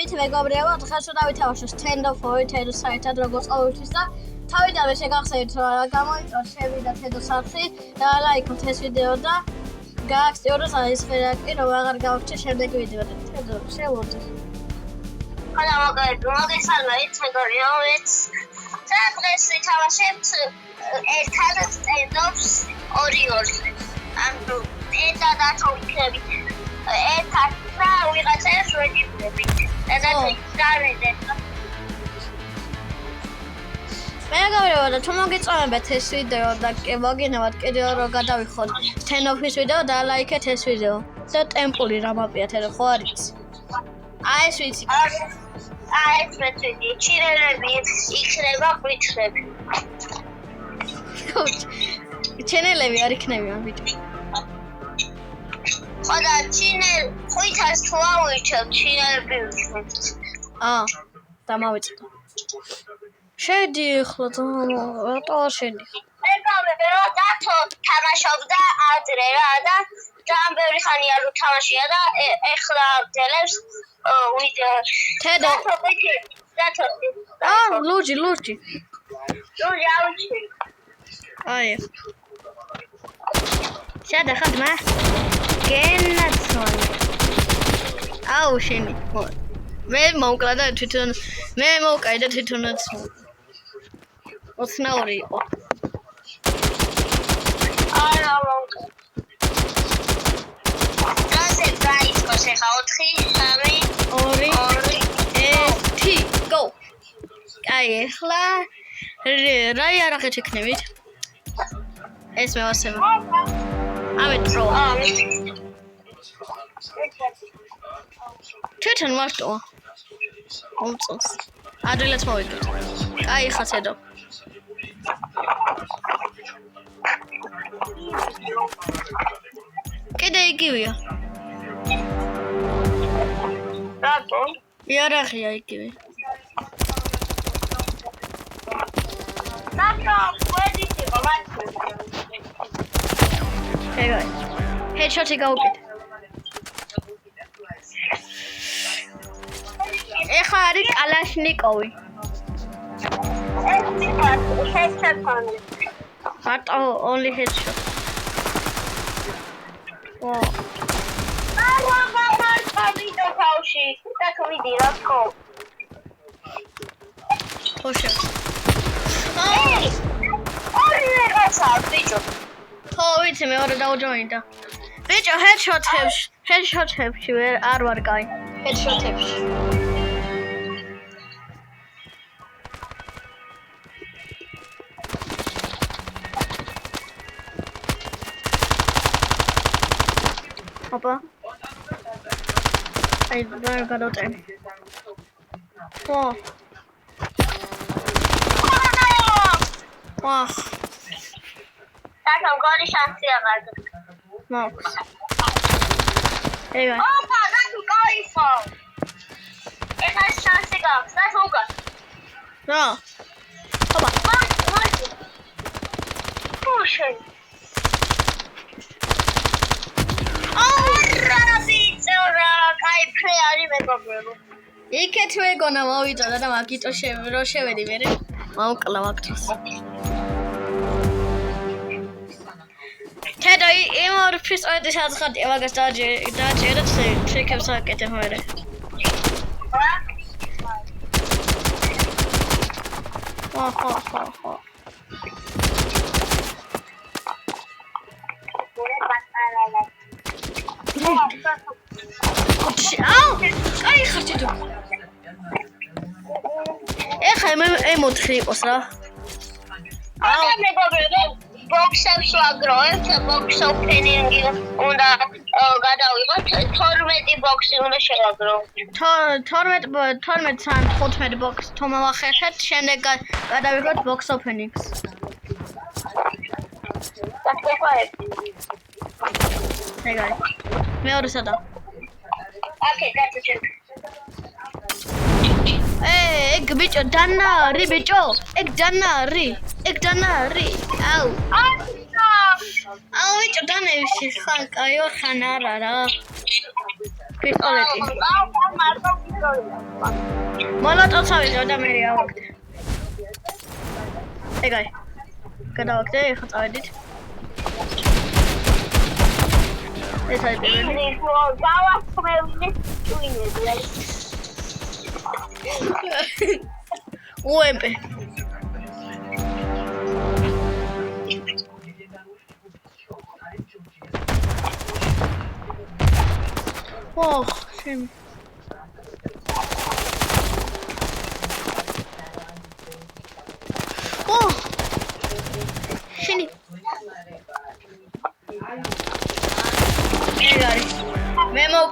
Vite მეგობრებო, დღეს უნდა ვითამაშოთ Stand of Void საერთოდ როგორც ყოველთვის და თავიდანვე შეგახსენებთ რომ რა გამოიწვევს შევიდა თედოს არხი და ლაიქოთ ეს ვიდეო და გააქცევთ ის ფერაკი რომ აღარ გავარჩე შემდეგ ვიდეოზე. თედო, შევორდი. ხოდა მოგესალმებით მეგობრებო, დღეს ვითამაშებთ ერთად Stand of Void-ზე. ანუ ედა და თორქებით ერთად და ვიღაცას ვეძებდებით. მეგობრებო, და თუ მოგიწონებთ ეს ვიდეო და მოგინებათ კიდევ რომ გადავიხოთ Stand of-ის ვიდეო და ლაიქეთ ეს ვიდეო. და ტემპული რა მაპიათ ერე ხო არის? აი ეს ვიცი. აი ეს ვიცი, ჩირელები იქნება ყვითლები. ჩენელები არ იქნებიან ბიჭო. ხოდა ჩინელ ყვითელს თუ ავირჩევ ჩინელები ვიქნებთ. დამავიწყდა. შედი ახლა რატო შედი? მეგობრებო, დათო თამაშობდა ადრე რა და ძალიან ბევრი ხანია რომ თამაშია და ეხლა გძელებს ვიდეოში. თედო. დათო. ლუჯი. ლუჯი ავიჩი. აი. შედა ხადმა. გენაცონი. აუ შენი. მე მოვკლა და თვითონ მე მოვკაი და თვითონაც ოცნაური იყო. არა მოვკლა. გასე დაიწყოს ახლა 4 3 2 1 go. აი ახლა რა იარაღით იქნებით? ეს მე ვასება. ამეთრო. თვითონ მარტოა. მომწონს. ადრილაც მოვიდეთ. აი ხა ცედო. კიდე იგივეა. რატო? იარაღია იგივე. დათო, ვედიტი მომაჩ. ეგაი. Headshot-ი გავუკეთე. ეხლა არის კალაშნიკოვი. headshot. მარტო only headshot. Wow. ვიდეო თავში. დათო ვიდი რა თქო. ხოშა. ორივე რაცა ბიჭო. ხო ვიცი მეორე დაუჯოინდა. ბიჭო headshot-ებში ვერ არ ვარ კაი. headshot-ებში. Opa. I don't got out time. Wow. Wow. Dათო გოლის შანსია მაგ. Max. Hey guys. ოპა, დათო გაიხო. ეხლა შანსი გაქვს, დათო უკან. რა? Opa. მოდი. პუშენ. რა ბიჭო რა, კაი ფრე არის მეგობრებო. იქეთ მეგონა მოვიწოდა და მაგიტო რო შევედი მერე. მოვკლა მაგთვის. თედო იმ ორ პისტოლეტის აცხადია მაგას დააჭერეთ ტრიკებს აკეთებ მერე. ხო. აუ, აი ხარჭი თუ. ეხა M4 იყოს რა. აუ მეგობრებო, box-ებს ვაგროვებთ, box opening-ი უნდა გადავიღოთ, 12 box-ი უნდა შევაგროვოთ. 12 ან 15 box თუ მოვახერხებთ, შემდეგ გადავიღოთ box openings. ეგარი. მეორე სადა. Okay, that's it. ეგ ბიჭო დანარი ბიჭო. ეგ დანარი. აუ. აუ ბიჭო დანევში ხან კაი ორ ხან არა რა. პისტოლეტი. აუ, მარტო Molotov წავიდე და მე ავაგდე. ეგაი. გადავაგდე, ეხლა წავედით. ეს არის პირველი. გავახმევინე ტვინები. UMP. Oh, shame. Oh, shiny. Memo.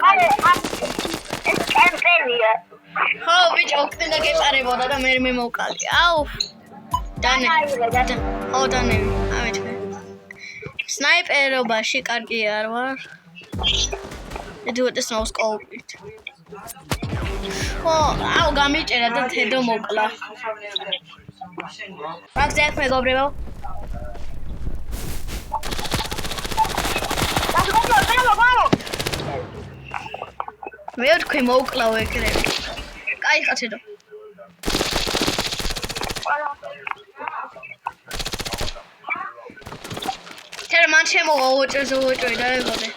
How which open the game are about the memo call? Ow, done it. Oh, done it. I'm it. Snipe arrow bashi karki arwar. Do it the snow scope. Oh, I'll go meet at the head of Mokla. Rock that may go, Bravo. Where came Mokla? I got it. Tell man, Chemo, what is over to it.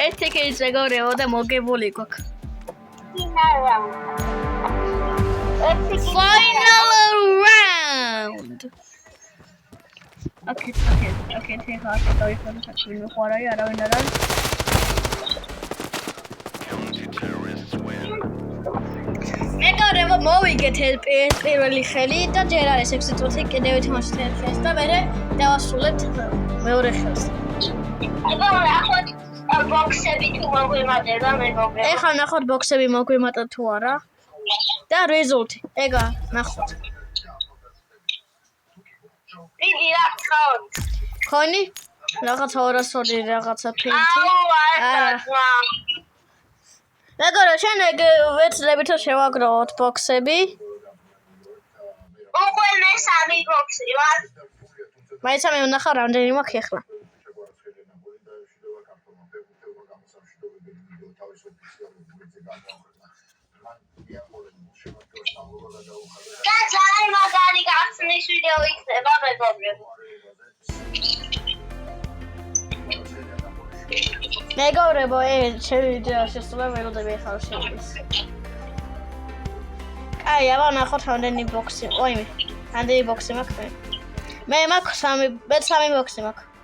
ერთი კეის ეგორეო და მოგებული გვაქვს. Final round. Okay, take off the door for the touching the water around the run. მეგობრებო, მოვიგეთ პირველი ხელი და ჯერ არის 6 წუთი კიდევ თამაშობთ ხელს და მე დავასრულებთ მეორე ხელს. ბოქსები თუ მოგვიმატება მეგობრებო. ეხლა ნახოთ ბოქსები მოგვიმატა თუ არა. და რეზულტი. ეგა, ნახოთ. დიდი რა ხარ? ხონი? რაღაცა 200 რაღაცა ფინტი. არა. მეგობრებო, შენ ვეცდებით რომ შევაგროვოთ ბოქსები. უკვე მე 3 ბოქსი ვარ. მაინც მე ვნახავ რამდენი მაქვს ეხლა. Gazai magari gaznis video იქნება მეგობრებო. მეგობრებო, ჩემი ვიდეო შესრულება ველოდები ახლა შედის. აი, აბა ნახოთ რამდენი ბოქსი. ოიმე, რამდენი ბოქსი მაქვს მე? მე მაქვს 3 ბოქსი მაქვს.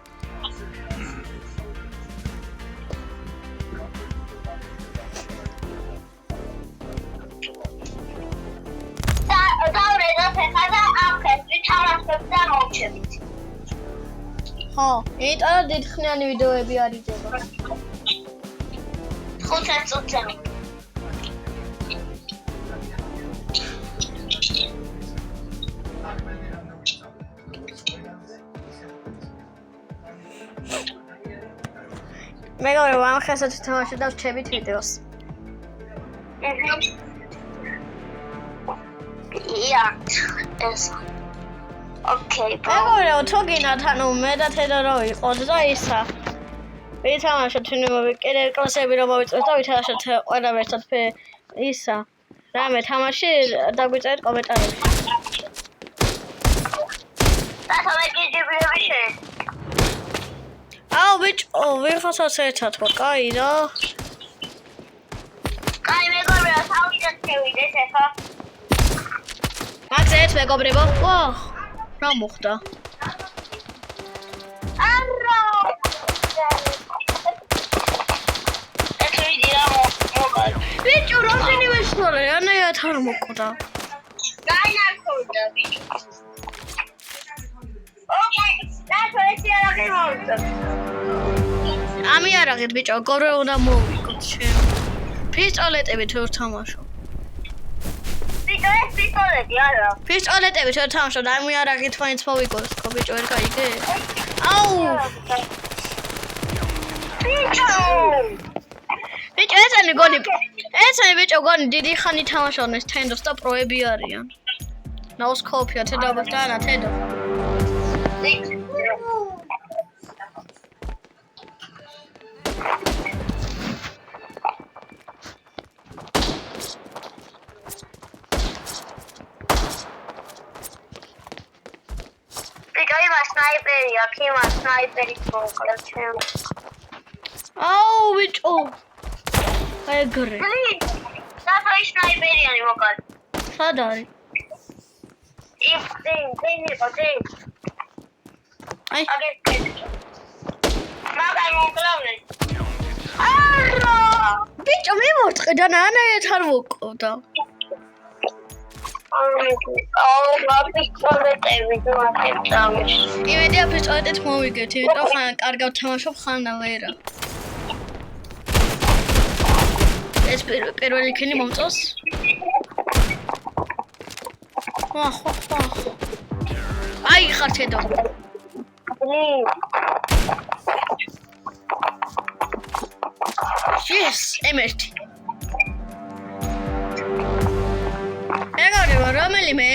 ხო, იტარა დიდხნიანი ვიდეოები არ იდება. 5 წუთზე. მეგობრებო, ამ ხესაც თამაში და ვჩებით ვიდეოს. ეს Okay, მეგობრებო, თუ გინდათ, ანუ მე და თედო რო ვიყოთ და ისა. ვითამაშოთ ფილმები, კიდე კლასები რომ მოვიწყოთ და ვითამაშოთ ყველა ერთად ისა. რამე თამაში დაგვიწერეთ კომენტარებში. და მე გიჯიბლები შე. აუ, ბიჭო, ვიღაცას ერთად ხო, კაი რა. კაი მეგობრებო, თავიდან შევიდეთ ახლა. მაგ ერთ მეგობრებო. ვაჰ. რა მოხდა? არა! ეს ვიდეო მოგალ. ბიჭო, რამდენი ვეშორე? ანაიათ არ მოკვდა. გაინარქოვდა ბიჭო. ოკეი, და ეს არაღი მოვიდა. ამი არაღით ბიჭო, გორე უნდა მოვიკოთ შენ. პისტოლეტები თუ ვთამაშო. პისტოლეტი არა. პისტოლეტები თუ თამაშობ და ამი არაღით მაინც მოვიგოს, ხო ბიჭო, ვერ გაიგე? აუ! ბიჭო! ბიჭო, ესენი ბიჭო გონი დიდი ხანი თამაშობენ თენდოს და პროები არიან. ნაუსკოპია თედაობა და ანა თედო. აქ იმა სნაიპერით მოკლედ ჩემ. აუ ბიჭო. ეგრე. დათო ის სნაიპერიანი მოკალ. სად არის? დენ იყო. აი, მაგარ მოკლავდნენ. არა! ბიჭო მიმორწყე და ნანაერთ არ მოკოდა. იმედია პისტოლეტით მოვიგებთ, იმიტომ ხან კარგად თამაშობ, ხან ვერა. ეს პირველი ქენი მომწონს? ვახ. აი ხარ თედო. Yes, M1. ეგარება რომელიმე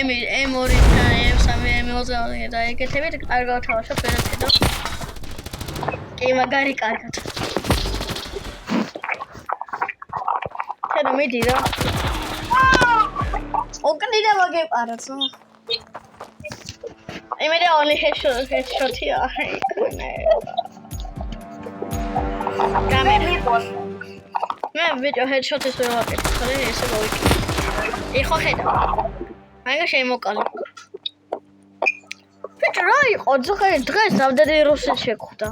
M2 და M3 M20 და ეგეთებით კარგად თამაშობ ვერაფერდა. კი მაგარი კარგად. ხედა მიდი რა. ოკნიდა მოგეპაროთ. იმედი only headshot-ია. მე ვიდეო headshot-ის ვერ ვაკეთებ, ხოლე ესე გავიქი. ეხო ხედა. მაგა შემოკალე. ბიჭო რა იყო დღეს რამდენი რუსი შეგხვდა?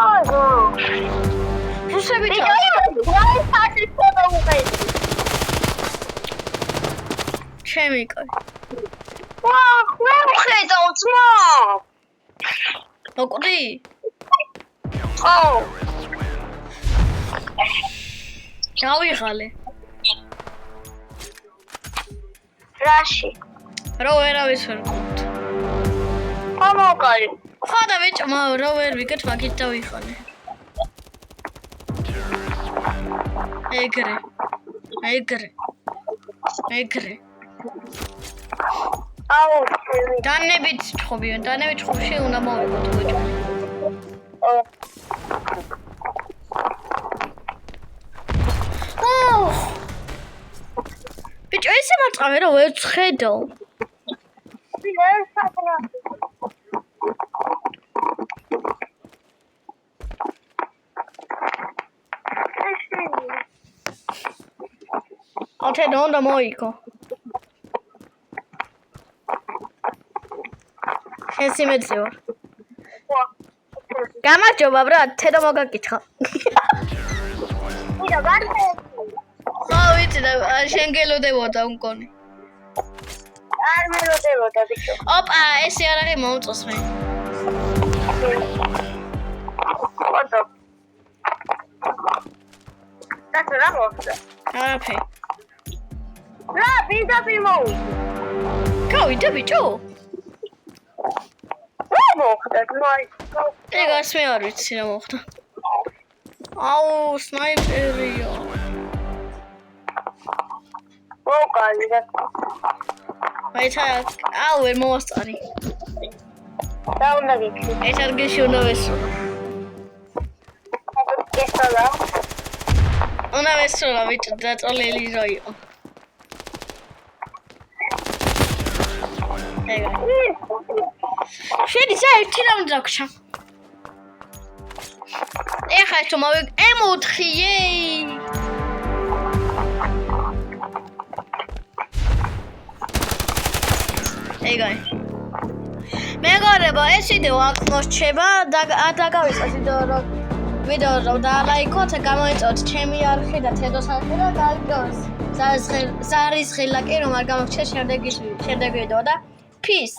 აიგო. რუსები რა ის ფასის ფოტო უყიდე. ჩემი კაი. მე ვხედავ ძმა. მოკვდი? ო. გავიღალე. რაში? რა ვერავის ვერ გქონთ. ამოყარი. ხოდა ბიჭო რა ვერ ვიგეთ მაგით დავიხალე. ეგრე. აუ, დანებით ჩხობიან, დანებით ჩხობში უნდა მოვიგოთ ბიჭო. ბიჭო ესე მარწყავე რა ვერ ხედავ. თედო უნდა მოიგო. ეს იმედზე ვარ. გამარჯობა ბრატ, თედო მოგაკითხა. იდა გარდა. ხო ვიცი და შენ გელოდებოდა მგონი. არ მელოდებოდა ბიჭო. ოპა, ესე არ არის მომწონს მე. ხოდა. დათო რა მოხდა? არაფერი. რა პირდაპირ მოვიდა. გავიდა ბიჭო. რა მოხდა? ეგას მე არ ვიცი რა მოხდა. აუ, სნაიპერია. მოკალი და მაიცა, აუ, ვერ მოვასწარი. და უნდა გიქცი. ეს ადგილში უნდა ვესროლო. ესალა. უნდა ვესროლო ბიჭო, დაწოლილი რა იყო. ეგა. შედის ერთი რაუნდი დაგვრჩა. ეხლა თუ მოვიგ M4, იეი. ეგაი. მეგობრებო, ეს ვიდეო აქ მოსჩება და დაგავიწყოთ ვიდეო რომ დალაიქოთ, გამოიწვიოთ ჩემი არხი და თედოს არხი და გაიგოს. ზარისხელა კი რომ არ გამოგჩეს შემდეგ ვიდეო და peace.